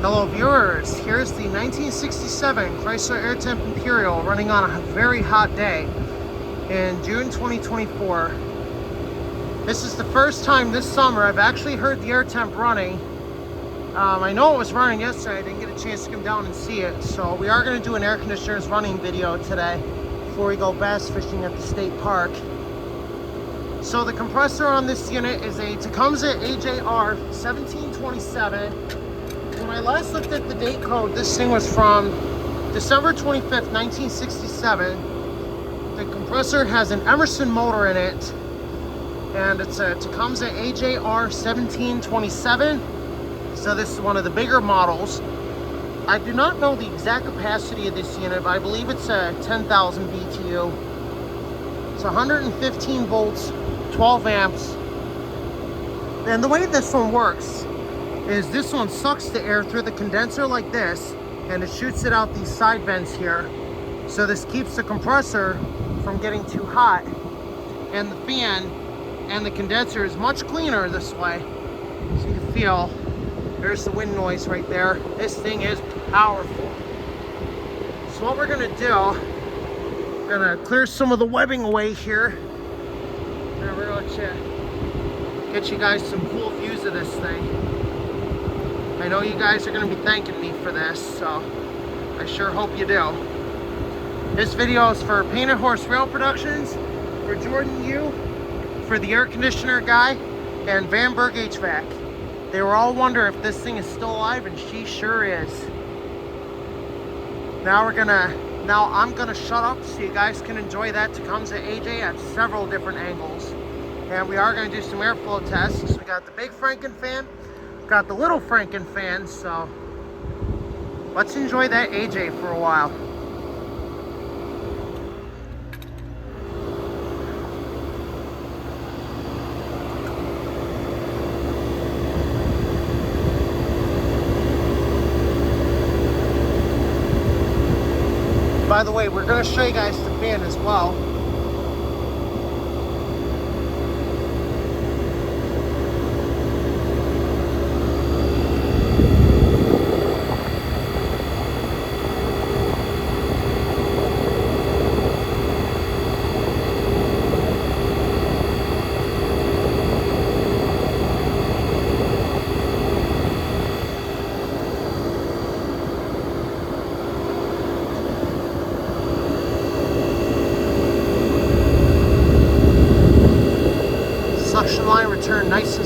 Hello viewers, here's the 1967 Chrysler Airtemp Imperial running on a very hot day in June 2024. This is the first time this summer I've actually heard the Airtemp running. I know it was running yesterday, I didn't get a chance to come down and see it, so we are going to do an air conditioner's running video today before we go bass fishing at the state park. So the compressor on this unit is a Tecumseh AJR 1727. When I last looked at the date code, this thing was from December 25th, 1967. The compressor has an Emerson motor in it, and it's a Tecumseh AJR 1727. So this is one of the bigger models. I do not know the exact capacity of this unit, but I believe it's a 10,000 BTU. It's 115 volts, 12 amps. And the way this one works is this one sucks the air through the condenser like this, and it shoots it out these side vents here. So this keeps the compressor from getting too hot, and the fan and the condenser is much cleaner this way. So you can feel, there's the wind noise right there. This thing is powerful. So what we're gonna do, we're gonna clear some of the webbing away here, and we're gonna get you guys some cool views of this thing. I know you guys are going to be thanking me for this, so I sure hope you do. This video is for Painted Horse Rail Productions, for Jordan Yu, for the air conditioner guy, and Van Berg HVAC. They were all wondering if this thing is still alive, and she sure is. Now I'm gonna shut up so you guys can enjoy that Tecumseh AJ at several different angles. And we are going to do some airflow tests. We got the big franken fan, got the little franken fan, so let's enjoy that AJ for a while. By the way, we're going to show you guys the fan as well. Suction line return nice and